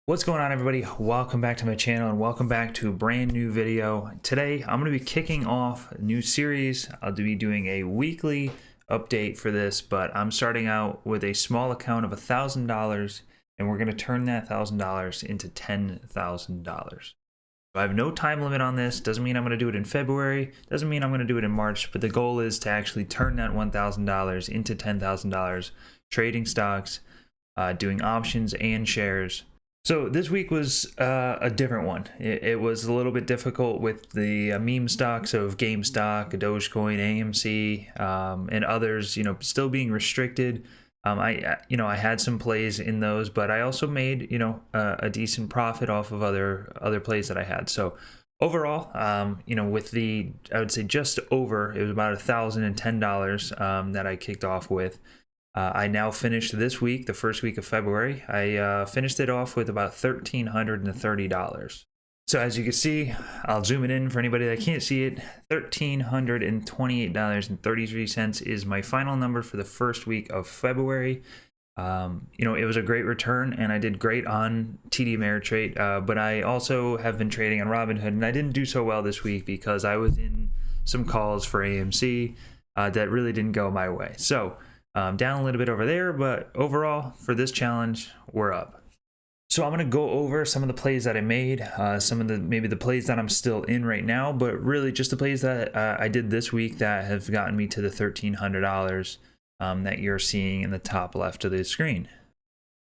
What's going on, everybody? Welcome back to my channel and welcome back to a brand new video. Today I'm going to be kicking off a new series. I'll be doing a weekly update for this, but I'm starting out with a small account of $1,000 and we're going to turn that $1,000 into $10,000. I have no time limit on this. Doesn't mean I'm going to do it in February, doesn't mean I'm going to do it in March, but the goal is to actually turn that $1,000 into $10,000 trading stocks, doing options and shares. So this week was a different one. It was a little bit difficult with the meme stocks of GameStop, Dogecoin, AMC, and others, still being restricted. I had some plays in those, but I also made, a decent profit off of other plays that I had. So overall, with I would say just over, it was about $1,010 that I kicked off with. I now finished this week, the first week of February. I finished it off with about $1,330. So as you can see, I'll zoom it in for anybody that can't see it. $1,328.33 is my final number for the first week of February. It was a great return and I did great on TD Ameritrade, but I also have been trading on Robinhood and I didn't do so well this week because I was in some calls for AMC that really didn't go my way. So down a little bit over there, but overall for this challenge we're up. So I'm going to go over some of the plays that I made, maybe the plays that I'm still in right now, but really just the plays that I did this week that have gotten me to the $1,300 that you're seeing in the top left of the screen.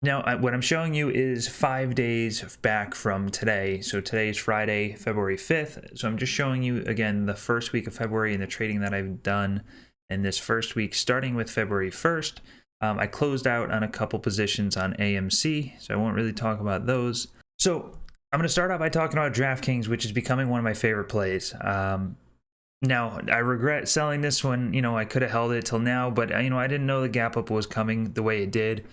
Now what I'm showing you is 5 days back from today. So today is Friday, February 5th. So I'm just showing you again the first week of February and the trading that I've done. And this first week, starting with February 1st, I closed out on a couple positions on AMC, so I won't really talk about those. So I'm going to start out by talking about DraftKings, which is becoming one of my favorite plays. Now, I regret selling this one. I could have held it till now, but I didn't know the gap up was coming the way it did.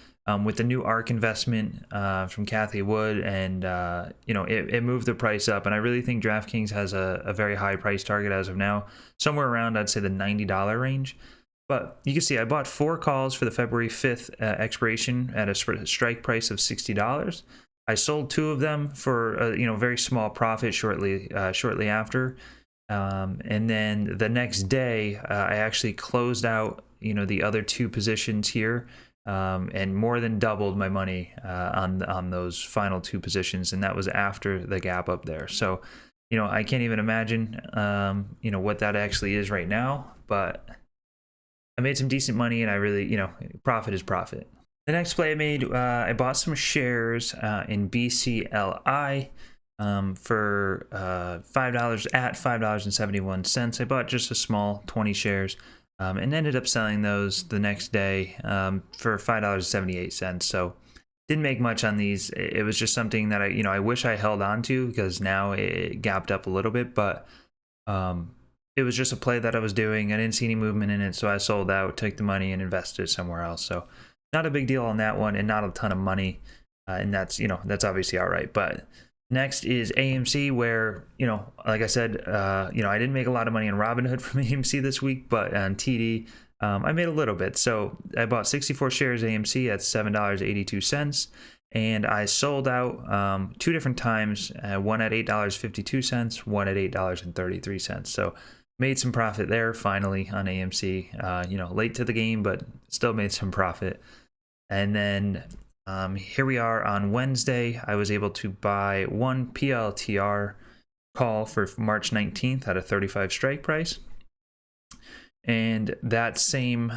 With the new ARK investment from Cathie Wood, and it moved the price up, and I really think DraftKings has a very high price target as of now, somewhere around, I'd say, the $90 range. But you can see I bought 4 calls for the February 5th expiration at a strike price of $60. I sold 2 of them for a very small profit shortly after, and then the next day I actually closed out the other 2 positions here. And more than doubled my money on those final 2 positions, and that was after the gap up there. So I can't even imagine what that actually is right now, but I made some decent money, and I really profit is profit. The next play I made, I bought some shares in BCLI for $5 at $5.71. I bought just a small 20 shares. And ended up selling those the next day for $5.78. So didn't make much on these. It was just something that I wish I held on to, because now it gapped up a little bit, but it was just a play that I was doing. I didn't see any movement in it, so I sold out, took the money and invested it somewhere else. So not a big deal on that one, and not a ton of money, and that's obviously all right. But next is AMC, where, like I said, I didn't make a lot of money on Robinhood from AMC this week, but on TD, I made a little bit. So I bought 64 shares AMC at $7.82, and I sold out 2 different times, one at $8.52, one at $8.33. So made some profit there finally on AMC, late to the game, but still made some profit. And then here we are on Wednesday. I was able to buy 1 PLTR call for March 19th at a 35 strike price, and that same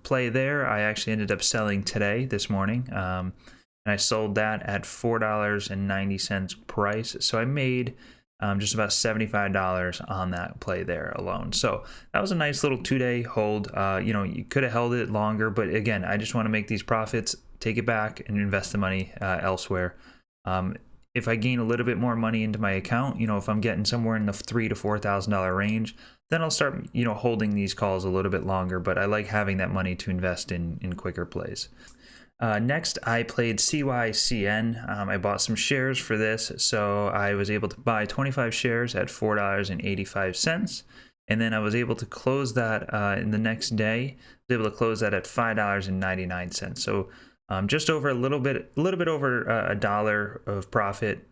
play there I actually ended up selling this morning, and I sold that at $4.90 price. So I made just about $75 on that play there alone. So that was a nice little 2-day hold. You could have held it longer, but again, I just want to make these profits, take it back, and invest the money elsewhere. If I gain a little bit more money into my account, if I'm getting somewhere in the $3,000 to $4,000 range, then I'll start holding these calls a little bit longer. But I like having that money to invest in quicker plays. Next, I played CYCN. I bought some shares for this, so I was able to buy 25 shares at $4.85, and then I was able to close that in the next day. I was able to close that at $5.99. So just over a little bit over a dollar of profit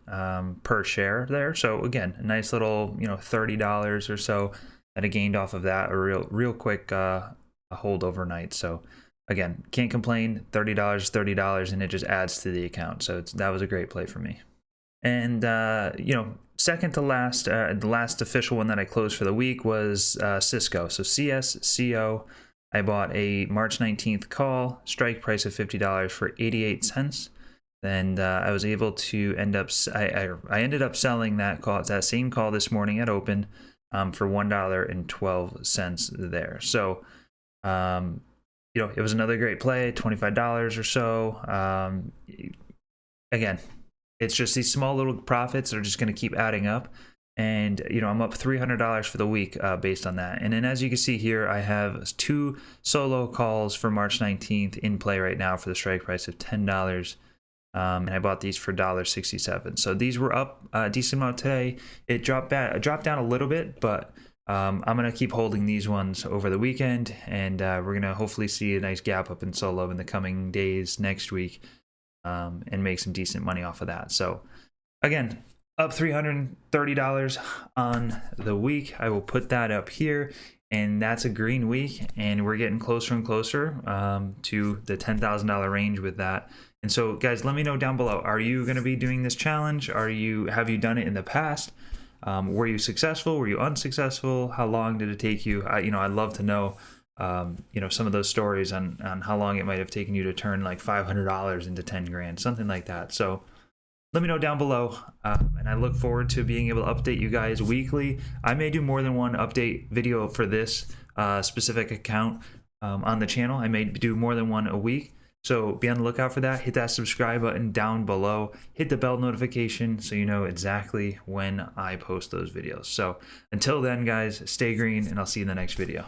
per share there. So again, a nice little, $30 or so that I gained off of that, a real quick a hold overnight. So again, can't complain. $30, and it just adds to the account. So that was a great play for me. And second to last, the last official one that I closed for the week was Cisco. So CSCO. I bought a March 19th call, strike price of $50 for 88 cents. And I was able to I ended up selling that call, that same call this morning at open for $1.12 there. So, it was another great play, $25 or so. Again, it's just these small little profits that are just going to keep adding up. And, I'm up $300 for the week based on that. And then as you can see here, I have 2 solo calls for March 19th in play right now for the strike price of $10. And I bought these for $1.67. So these were up a decent amount today. It dropped down a little bit, but I'm going to keep holding these ones over the weekend. And we're going to hopefully see a nice gap up in solo in the coming days next week and make some decent money off of that. So again, up $330 on the week. I will put that up here, and that's a green week, and we're getting closer and closer to the $10,000 range with that. And so guys, let me know down below, are you going to be doing this challenge? Have you done it in the past? Were you successful? Were you unsuccessful? How long did it take you? I'd love to know some of those stories on how long it might have taken you to turn like $500 into 10 grand, something like that. So let me know down below, and I look forward to being able to update you guys weekly. I may do more than one update video for this specific account on the channel. I may do more than one a week, so be on the lookout for that. Hit that subscribe button down below. Hit the bell notification so you know exactly when I post those videos. So until then, guys, stay green, and I'll see you in the next video.